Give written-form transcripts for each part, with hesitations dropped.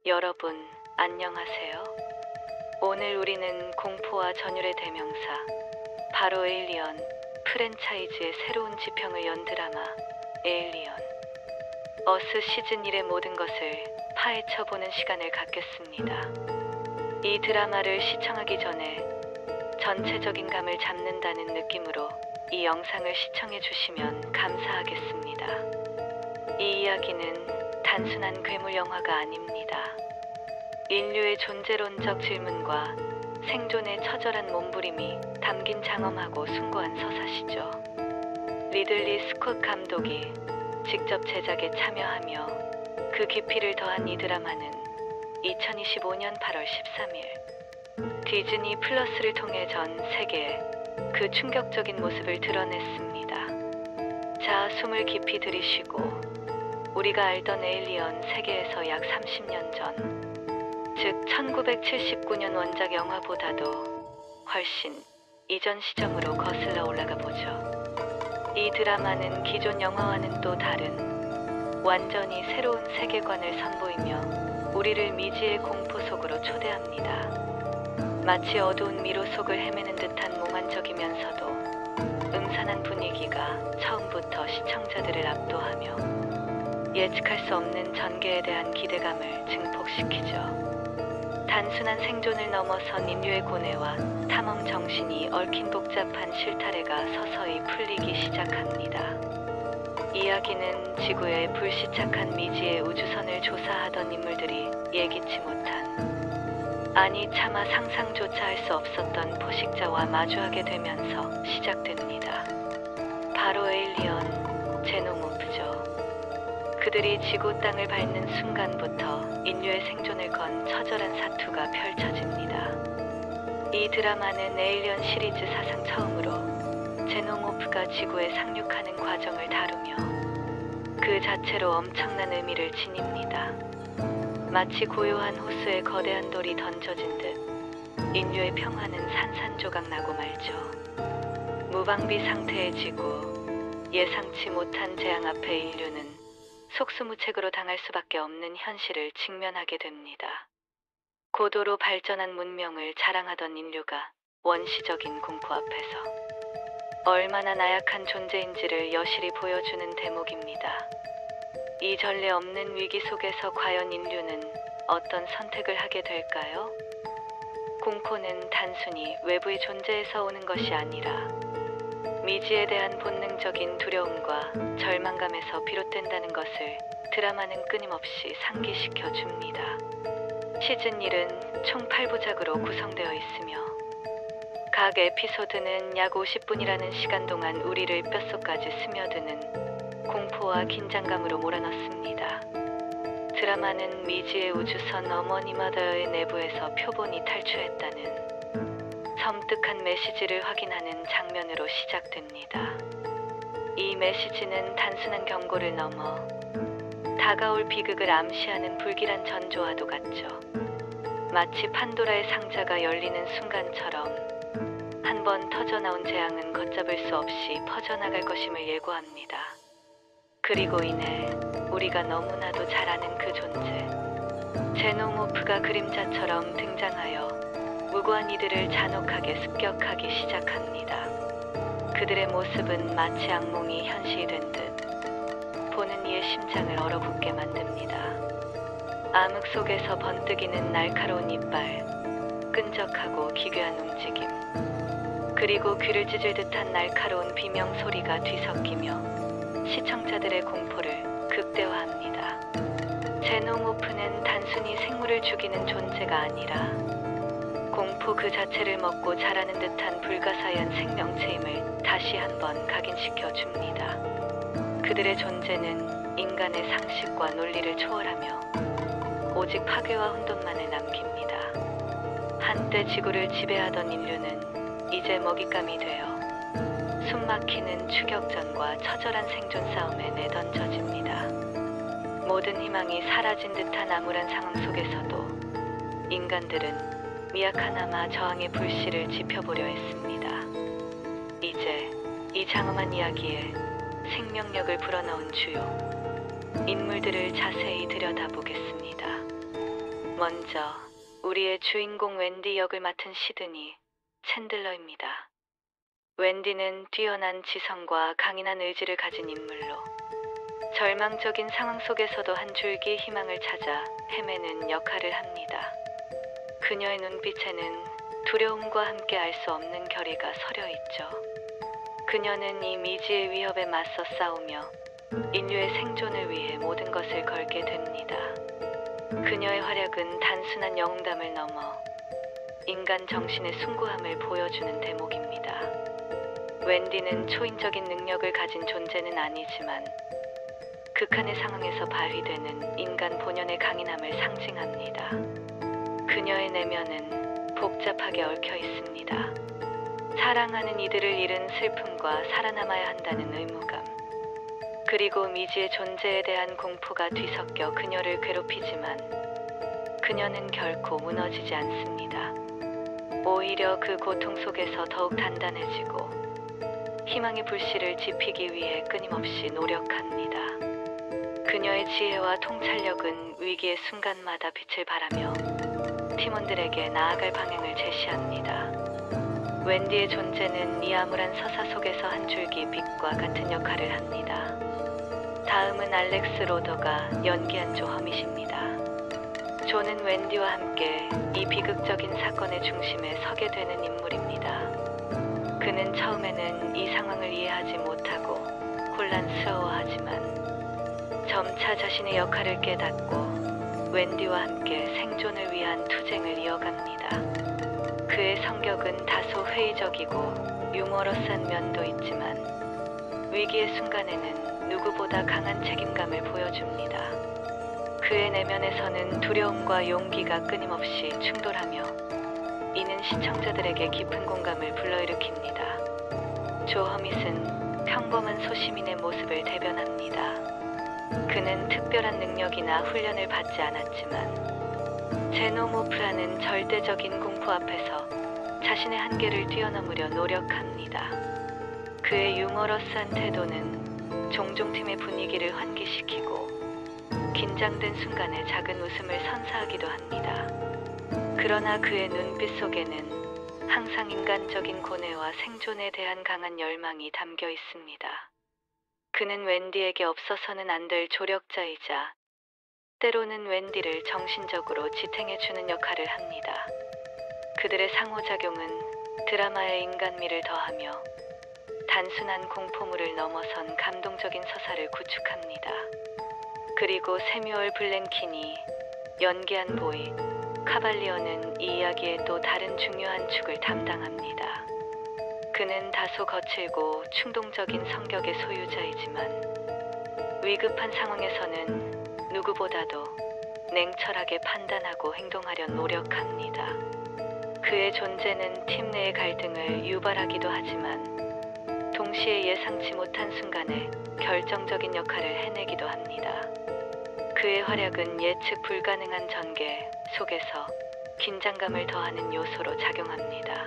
여러분, 안녕하세요. 오늘 우리는 공포와 전율의 대명사, 바로 에일리언 프랜차이즈의 새로운 지평을 연 드라마 에일리언 어스 시즌 1의 모든 것을 파헤쳐보는 시간을 갖겠습니다. 이 드라마를 시청하기 전에 전체적인 감을 잡는다는 느낌으로 이 영상을 시청해 주시면 감사하겠습니다. 이 이야기는 단순한 괴물 영화가 아닙니다. 인류의 존재론적 질문과 생존의 처절한 몸부림이 담긴 장엄하고 숭고한 서사시죠. 리들리 스콧 감독이 직접 제작에 참여하며 그 깊이를 더한 이 드라마는 2025년 8월 13일 디즈니 플러스를 통해 전 세계에 그 충격적인 모습을 드러냈습니다. 자, 숨을 깊이 들이쉬고 우리가 알던 에일리언 세계에서 약 30년 전, 즉 1979년 원작 영화보다도 훨씬 이전 시점으로 거슬러 올라가 보죠. 이 드라마는 기존 영화와는 또 다른 완전히 새로운 세계관을 선보이며 우리를 미지의 공포 속으로 초대합니다. 마치 어두운 미로 속을 헤매는 듯한 몽환적이면서도 음산한 분위기가 처음부터 시청자들을 압도하며 예측할 수 없는 전개에 대한 기대감을 증폭시키죠. 단순한 생존을 넘어선 인류의 고뇌와 탐험 정신이 얽힌 복잡한 실타래가 서서히 풀리기 시작합니다. 이야기는 지구의 불시착한 미지의 우주선을 조사하던 인물들이 예기치 못한, 아니 차마 상상조차 할 수 없었던 포식자와 마주하게 되면서 시작됩니다. 바로 에일리언 제노모프죠. 그들이 지구 땅을 밟는 순간부터 인류의 생존을 건 처절한 사투가 펼쳐집니다. 이 드라마는 에일리언 시리즈 사상 처음으로 제노모프가 지구에 상륙하는 과정을 다루며 그 자체로 엄청난 의미를 지닙니다. 마치 고요한 호수에 거대한 돌이 던져진 듯 인류의 평화는 산산조각 나고 말죠. 무방비 상태의 지구, 예상치 못한 재앙 앞에 인류는 속수무책으로 당할 수밖에 없는 현실을 직면하게 됩니다. 고도로 발전한 문명을 자랑하던 인류가 원시적인 공포 앞에서 얼마나 나약한 존재인지를 여실히 보여주는 대목입니다. 이 전례 없는 위기 속에서 과연 인류는 어떤 선택을 하게 될까요? 공포는 단순히 외부의 존재에서 오는 것이 아니라 미지에 대한 본능적인 두려움과 절망감에서 비롯된다는 것을 드라마는 끊임없이 상기시켜 줍니다. 시즌 1은 총 8부작으로 구성되어 있으며 각 에피소드는 약 50분이라는 시간 동안 우리를 뼛속까지 스며드는 공포와 긴장감으로 몰아넣습니다. 드라마는 미지의 우주선 어머니 마더의 내부에서 표본이 탈출했다는 섬뜩한 메시지를 확인하는 장면으로 시작됩니다. 이 메시지는 단순한 경고를 넘어 다가올 비극을 암시하는 불길한 전조와도 같죠. 마치 판도라의 상자가 열리는 순간처럼 한 번 터져나온 재앙은 걷잡을 수 없이 퍼져나갈 것임을 예고합니다. 그리고 이내 우리가 너무나도 잘 아는 그 존재, 제노모프가 그림자처럼 등장하여 무고한 이들을 잔혹하게 습격하기 시작합니다. 그들의 모습은 마치 악몽이 현실이 된 듯 보는 이의 심장을 얼어붙게 만듭니다. 암흑 속에서 번뜩이는 날카로운 이빨, 끈적하고 기괴한 움직임, 그리고 귀를 찢을 듯한 날카로운 비명 소리가 뒤섞이며 시청자들의 공포를 극대화합니다. 제노모프는 단순히 생물을 죽이는 존재가 아니라 공포 그 자체를 먹고 자라는 듯한 불가사의한 생명체임을 다시 한번 각인시켜 줍니다. 그들의 존재는 인간의 상식과 논리를 초월하며 오직 파괴와 혼돈만을 남깁니다. 한때 지구를 지배하던 인류는 이제 먹잇감이 되어 숨막히는 추격전과 처절한 생존 싸움에 내던져집니다. 모든 희망이 사라진 듯한 암울한 상황 속에서도 인간들은 미약하나마 저항의 불씨를 지펴보려 했습니다. 이제 이 장엄한 이야기에 생명력을 불어넣은 주요 인물들을 자세히 들여다보겠습니다. 먼저 우리의 주인공 웬디 역을 맡은 시드니 챈들러입니다. 웬디는 뛰어난 지성과 강인한 의지를 가진 인물로 절망적인 상황 속에서도 한 줄기 희망을 찾아 헤매는 역할을 합니다. 그녀의 눈빛에는 두려움과 함께 알 수 없는 결의가 서려 있죠. 그녀는 이 미지의 위협에 맞서 싸우며 인류의 생존을 위해 모든 것을 걸게 됩니다. 그녀의 활약은 단순한 영웅담을 넘어 인간 정신의 숭고함을 보여주는 대목입니다. 웬디는 초인적인 능력을 가진 존재는 아니지만 극한의 상황에서 발휘되는 인간 본연의 강인함을 상징합니다. 그녀의 내면은 복잡하게 얽혀 있습니다. 사랑하는 이들을 잃은 슬픔과 살아남아야 한다는 의무감, 그리고 미지의 존재에 대한 공포가 뒤섞여 그녀를 괴롭히지만 그녀는 결코 무너지지 않습니다. 오히려 그 고통 속에서 더욱 단단해지고 희망의 불씨를 지피기 위해 끊임없이 노력합니다. 그녀의 지혜와 통찰력은 위기의 순간마다 빛을 발하며 팀원들에게 나아갈 방향을 제시합니다. 웬디의 존재는 이 암울한 서사 속에서 한 줄기 빛과 같은 역할을 합니다. 다음은 알렉스 로더가 연기한 조 허밋입니다. 조는 웬디와 함께 이 비극적인 사건의 중심에 서게 되는 인물입니다. 그는 처음에는 이 상황을 이해하지 못하고 혼란스러워하지만 점차 자신의 역할을 깨닫고 웬디와 함께 생존을 위한 투쟁을 이어갑니다. 그의 성격은 다소 회의적이고 유머러스한 면도 있지만 위기의 순간에는 누구보다 강한 책임감을 보여줍니다. 그의 내면에서는 두려움과 용기가 끊임없이 충돌하며 이는 시청자들에게 깊은 공감을 불러일으킵니다. 조 허밋은 평범한 소시민의 모습을 대변합니다. 그는 특별한 능력이나 훈련을 받지 않았지만 제노모프라는 절대적인 공포 앞에서 자신의 한계를 뛰어넘으려 노력합니다. 그의 유머러스한 태도는 종종 팀의 분위기를 환기시키고 긴장된 순간에 작은 웃음을 선사하기도 합니다. 그러나 그의 눈빛 속에는 항상 인간적인 고뇌와 생존에 대한 강한 열망이 담겨 있습니다. 그는 웬디에게 없어서는 안 될 조력자이자 때로는 웬디를 정신적으로 지탱해주는 역할을 합니다. 그들의 상호작용은 드라마의 인간미를 더하며 단순한 공포물을 넘어선 감동적인 서사를 구축합니다. 그리고 세뮤얼 블랭킨이 연기한 보이 카발리어는 이 이야기의 또 다른 중요한 축을 담당합니다. 그는 다소 거칠고 충동적인 성격의 소유자이지만 위급한 상황에서는 누구보다도 냉철하게 판단하고 행동하려 노력합니다. 그의 존재는 팀 내의 갈등을 유발하기도 하지만 동시에 예상치 못한 순간에 결정적인 역할을 해내기도 합니다. 그의 활약은 예측 불가능한 전개 속에서 긴장감을 더하는 요소로 작용합니다.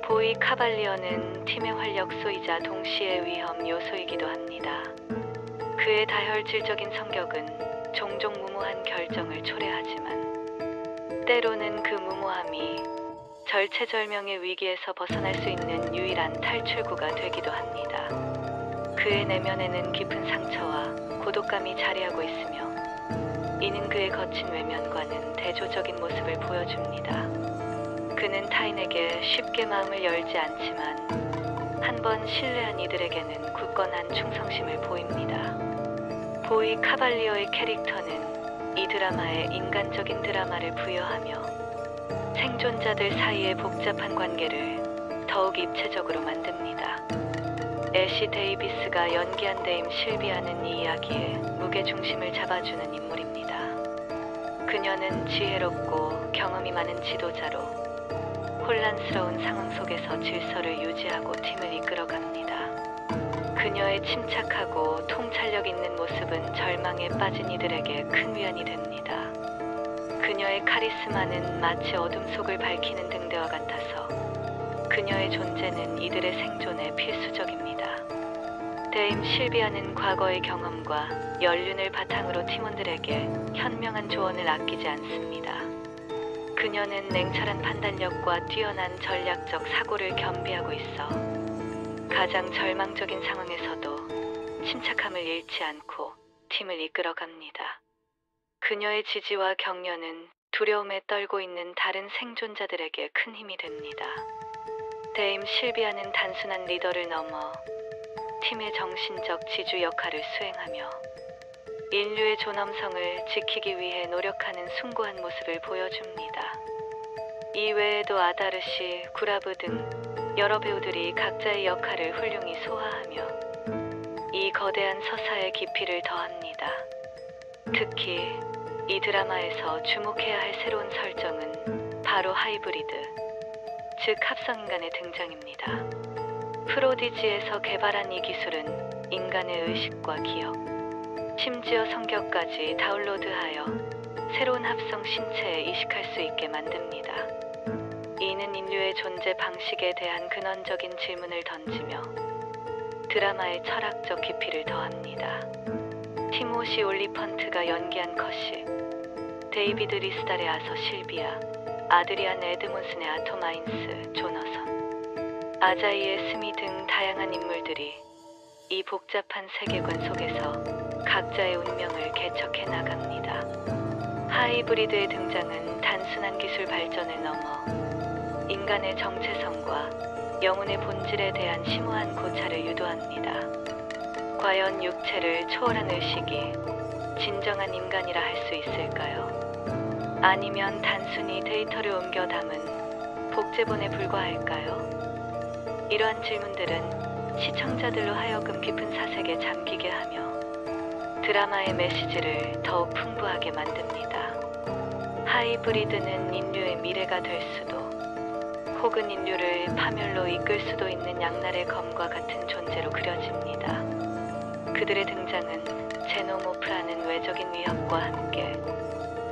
보이 카발리어는 팀의 활력소이자 동시에 위험 요소이기도 합니다. 그의 다혈질적인 성격은 종종 무모한 결정을 초래하지만 때로는 그 무모함이 절체절명의 위기에서 벗어날 수 있는 유일한 탈출구가 되기도 합니다. 그의 내면에는 깊은 상처와 고독감이 자리하고 있으며 이는 그의 거친 외면과는 대조적인 모습을 보여줍니다. 그는 타인에게 쉽게 마음을 열지 않지만 한번 신뢰한 이들에게는 굳건한 충성심을 보입니다. 보이 카발리어의 캐릭터는 이 드라마에 인간적인 드라마를 부여하며 생존자들 사이의 복잡한 관계를 더욱 입체적으로 만듭니다. 애쉬 데이비스가 연기한 데임 실비아는 이 이야기에 무게중심을 잡아주는 인물입니다. 그녀는 지혜롭고 경험이 많은 지도자로 혼란스러운 상황 속에서 질서를 유지하고 팀을 이끌어갑니다. 그녀의 침착하고 통찰력 있는 모습은 절망에 빠진 이들에게 큰 위안이 됩니다. 그녀의 카리스마는 마치 어둠 속을 밝히는 등대와 같아서 그녀의 존재는 이들의 생존에 필수적입니다. 데임 실비아는 과거의 경험과 연륜을 바탕으로 팀원들에게 현명한 조언을 아끼지 않습니다. 그녀는 냉철한 판단력과 뛰어난 전략적 사고를 겸비하고 있어 가장 절망적인 상황에서도 침착함을 잃지 않고 팀을 이끌어갑니다. 그녀의 지지와 격려는 두려움에 떨고 있는 다른 생존자들에게 큰 힘이 됩니다. 데임 실비아는 단순한 리더를 넘어 팀의 정신적 지주 역할을 수행하며 인류의 존엄성을 지키기 위해 노력하는 숭고한 모습을 보여줍니다. 이외에도 아다르시, 구라브 등 여러 배우들이 각자의 역할을 훌륭히 소화하며 이 거대한 서사의 깊이를 더합니다. 특히 이 드라마에서 주목해야 할 새로운 설정은 바로 하이브리드, 즉 합성인간의 등장입니다. 프로디지에서 개발한 이 기술은 인간의 의식과 기억, 심지어 성격까지 다운로드하여 새로운 합성 신체에 이식할 수 있게 만듭니다. 이는 인류의 존재 방식에 대한 근원적인 질문을 던지며 드라마의 철학적 깊이를 더합니다. 티모시 올리펀트가 연기한 컷이 데이비드 리스달의 아서 실비아, 아드리안 에드몬슨의 아토마인스, 조너선, 아자이의 스미 등 다양한 인물들이 이 복잡한 세계관 속에서 각자의 운명을 개척해 나갑니다. 하이브리드의 등장은 단순한 기술 발전을 넘어 인간의 정체성과 영혼의 본질에 대한 심오한 고찰을 유도합니다. 과연 육체를 초월한 의식이 진정한 인간이라 할 수 있을까요? 아니면 단순히 데이터를 옮겨 담은 복제본에 불과할까요? 이러한 질문들은 시청자들로 하여금 깊은 사색에 잠기게 하며 드라마의 메시지를 더욱 풍부하게 만듭니다. 하이브리드는 인류의 미래가 될 수도 혹은 인류를 파멸로 이끌 수도 있는 양날의 검과 같은 존재로 그려집니다. 그들의 등장은 제노모프라는 외적인 위협과 함께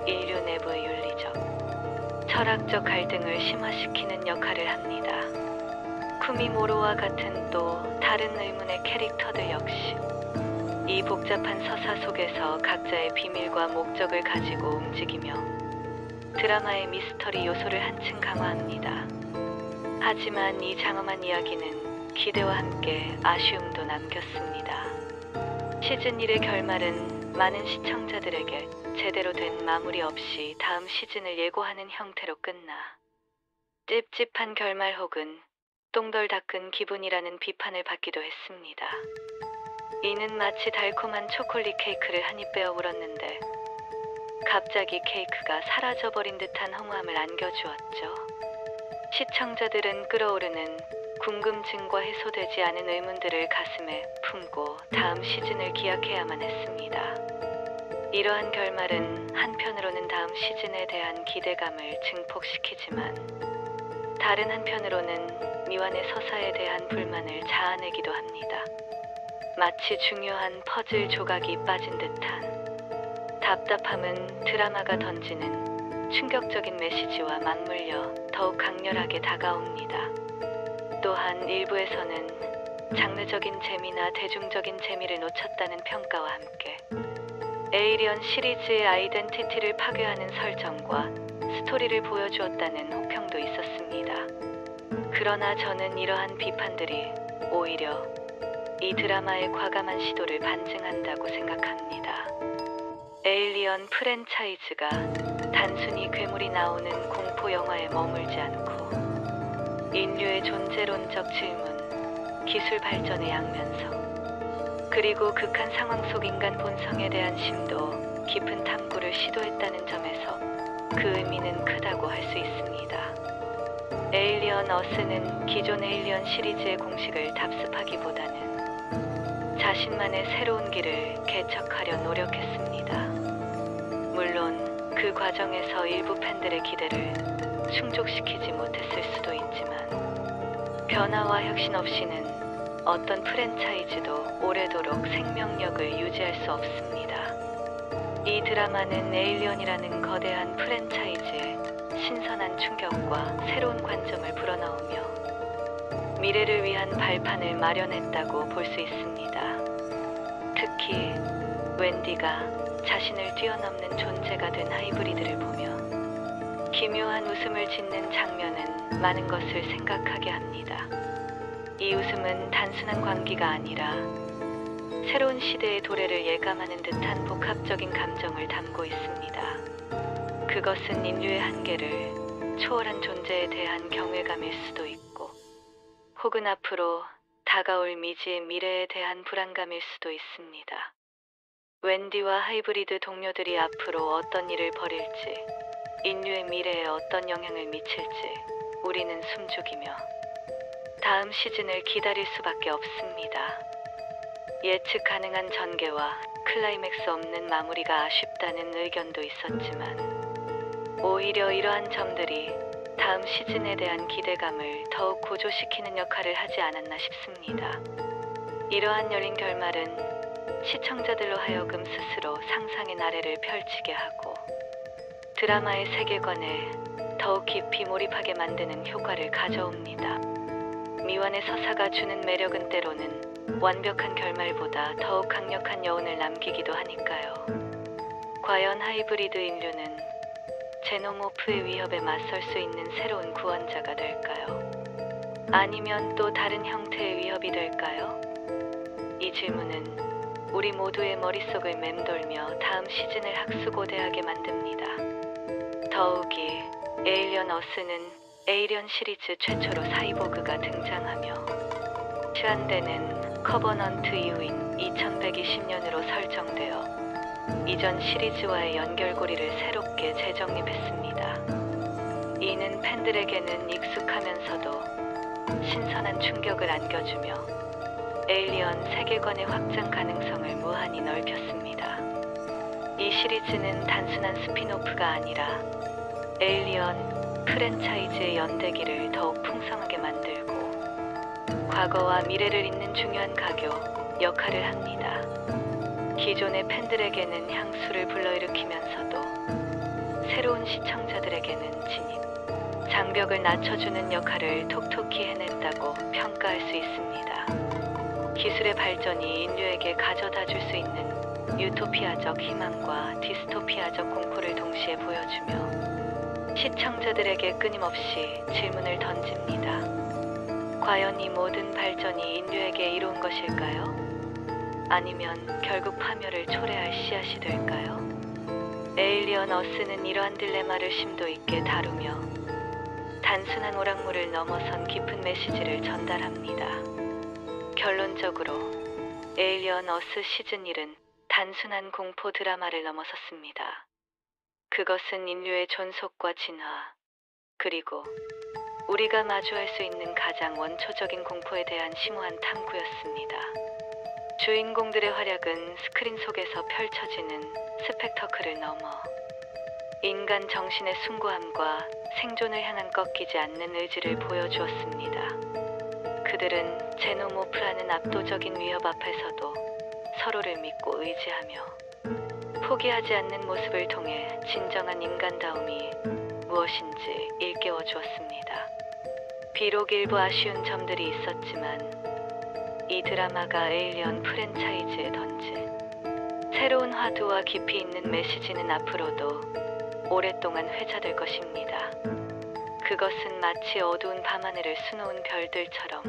인류 내부의 윤리적, 철학적 갈등을 심화시키는 역할을 합니다. 쿠미모로와 같은 또 다른 의문의 캐릭터들 역시 이 복잡한 서사 속에서 각자의 비밀과 목적을 가지고 움직이며 드라마의 미스터리 요소를 한층 강화합니다. 하지만 이 장엄한 이야기는 기대와 함께 아쉬움도 남겼습니다. 시즌 1의 결말은 많은 시청자들에게 제대로 된 마무리 없이 다음 시즌을 예고하는 형태로 끝나 찝찝한 결말 혹은 똥덜 닦은 기분이라는 비판을 받기도 했습니다. 이는 마치 달콤한 초콜릿 케이크를 한 입 베어 물었는데 갑자기 케이크가 사라져버린 듯한 허무함을 안겨주었죠. 시청자들은 끓어오르는 궁금증과 해소되지 않은 의문들을 가슴에 품고 다음 시즌을 기약해야만 했습니다. 이러한 결말은 한편으로는 다음 시즌에 대한 기대감을 증폭시키지만 다른 한편으로는 미완의 서사에 대한 불만을 자아내기도 합니다. 마치 중요한 퍼즐 조각이 빠진 듯한 답답함은 드라마가 던지는 충격적인 메시지와 맞물려 더욱 강렬하게 다가옵니다. 또한 일부에서는 장르적인 재미나 대중적인 재미를 놓쳤다는 평가와 함께 에이리언 시리즈의 아이덴티티를 파괴하는 설정과 스토리를 보여주었다는 혹평도 있었습니다. 그러나 저는 이러한 비판들이 오히려 이 드라마의 과감한 시도를 반증한다고 생각합니다. 에일리언 프랜차이즈가 단순히 괴물이 나오는 공포 영화에 머물지 않고 인류의 존재론적 질문, 기술 발전의 양면성, 그리고 극한 상황 속 인간 본성에 대한 심도 깊은 탐구를 시도했다는 점에서 그 의미는 크다고 할 수 있습니다. 에일리언 어스는 기존 에일리언 시리즈의 공식을 답습하기보다는 자신만의 새로운 길을 개척하려 노력했습니다. 물론 그 과정에서 일부 팬들의 기대를 충족시키지 못했을 수도 있지만 변화와 혁신 없이는 어떤 프랜차이즈도 오래도록 생명력을 유지할 수 없습니다. 이 드라마는 에일리언이라는 거대한 프랜차이즈의 신선한 충격과 새로운 관점을 불어넣으며 미래를 위한 발판을 마련했다고 볼 수 있습니다. 특히 웬디가 자신을 뛰어넘는 존재가 된 하이브리드를 보며 기묘한 웃음을 짓는 장면은 많은 것을 생각하게 합니다. 이 웃음은 단순한 광기가 아니라 새로운 시대의 도래를 예감하는 듯한 복합적인 감정을 담고 있습니다. 그것은 인류의 한계를 초월한 존재에 대한 경외감일 수도 있고, 혹은 앞으로 다가올 미지의 미래에 대한 불안감일 수도 있습니다. 웬디와 하이브리드 동료들이 앞으로 어떤 일을 벌일지, 인류의 미래에 어떤 영향을 미칠지 우리는 숨죽이며 다음 시즌을 기다릴 수밖에 없습니다. 예측 가능한 전개와 클라이맥스 없는 마무리가 아쉽다는 의견도 있었지만, 오히려 이러한 점들이 다음 시즌에 대한 기대감을 더욱 고조시키는 역할을 하지 않았나 싶습니다. 이러한 열린 결말은 시청자들로 하여금 스스로 상상의 나래를 펼치게 하고 드라마의 세계관에 더욱 깊이 몰입하게 만드는 효과를 가져옵니다. 미완의 서사가 주는 매력은 때로는 완벽한 결말보다 더욱 강력한 여운을 남기기도 하니까요. 과연 하이브리드 인류는 제노모프의 위협에 맞설 수 있는 새로운 구원자가 될까요? 아니면 또 다른 형태의 위협이 될까요? 이 질문은 우리 모두의 머릿속을 맴돌며 다음 시즌을 학수고대하게 만듭니다. 더욱이 에일리언 어스는 에이리언 시리즈 최초로 사이보그가 등장하며 시한되는 커버넌트 이후인 2120년으로 설정되어 이전 시리즈와의 연결고리를 새롭게 재정립했습니다. 이는 팬들에게는 익숙하면서도 신선한 충격을 안겨주며 에일리언 세계관의 확장 가능성을 무한히 넓혔습니다. 이 시리즈는 단순한 스핀오프가 아니라 에일리언 프랜차이즈의 연대기를 더욱 풍성하게 만들고 과거와 미래를 잇는 중요한 가교 역할을 합니다. 기존의 팬들에게는 향수를 불러일으키면서도 새로운 시청자들에게는 진입, 장벽을 낮춰주는 역할을 톡톡히 해냈다고 평가할 수 있습니다. 기술의 발전이 인류에게 가져다 줄 수 있는 유토피아적 희망과 디스토피아적 공포를 동시에 보여주며 시청자들에게 끊임없이 질문을 던집니다. 과연 이 모든 발전이 인류에게 이로운 것일까요? 아니면 결국 파멸을 초래할 씨앗이 될까요? 에일리언 어스는 이러한 딜레마를 심도 있게 다루며 단순한 오락물을 넘어선 깊은 메시지를 전달합니다. 결론적으로 에일리언 어스 시즌 1은 단순한 공포 드라마를 넘어섰습니다. 그것은 인류의 존속과 진화, 그리고 우리가 마주할 수 있는 가장 원초적인 공포에 대한 심오한 탐구였습니다. 주인공들의 활약은 스크린 속에서 펼쳐지는 스펙터클을 넘어 인간 정신의 숭고함과 생존을 향한 꺾이지 않는 의지를 보여주었습니다. 그들은 제노모프라는 압도적인 위협 앞에서도 서로를 믿고 의지하며 포기하지 않는 모습을 통해 진정한 인간다움이 무엇인지 일깨워 주었습니다. 비록 일부 아쉬운 점들이 있었지만 이 드라마가 에일리언 프랜차이즈에 던진 새로운 화두와 깊이 있는 메시지는 앞으로도 오랫동안 회자될 것입니다. 그것은 마치 어두운 밤하늘을 수놓은 별들처럼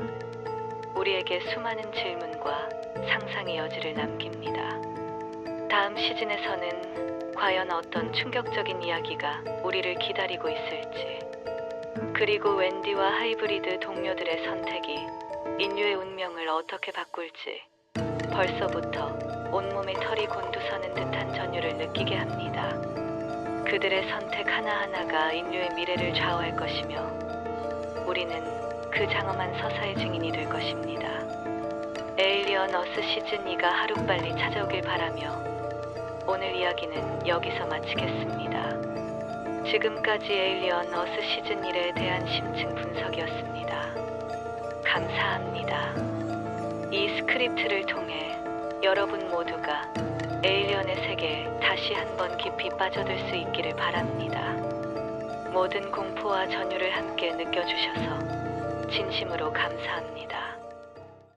우리에게 수많은 질문과 상상의 여지를 남깁니다. 다음 시즌에서는 과연 어떤 충격적인 이야기가 우리를 기다리고 있을지, 그리고 웬디와 하이브리드 동료들의 선택이 인류의 운명을 어떻게 바꿀지 벌써부터 온몸에 털이 곤두서는 듯한 전율을 느끼게 합니다. 그들의 선택 하나하나가 인류의 미래를 좌우할 것이며 우리는 그 장엄한 서사의 증인이 될 것입니다. 에일리언 어스 시즌 2가 하루빨리 찾아오길 바라며 오늘 이야기는 여기서 마치겠습니다. 지금까지 에일리언 어스 시즌 1에 대한 심층 분석이었습니다. 감사합니다. 이 스크립트를 통해 여러분 모두가 에일리언의 세계에 다시 한번 깊이 빠져들 수 있기를 바랍니다. 모든 공포와 전율을 함께 느껴주셔서 진심으로 감사합니다.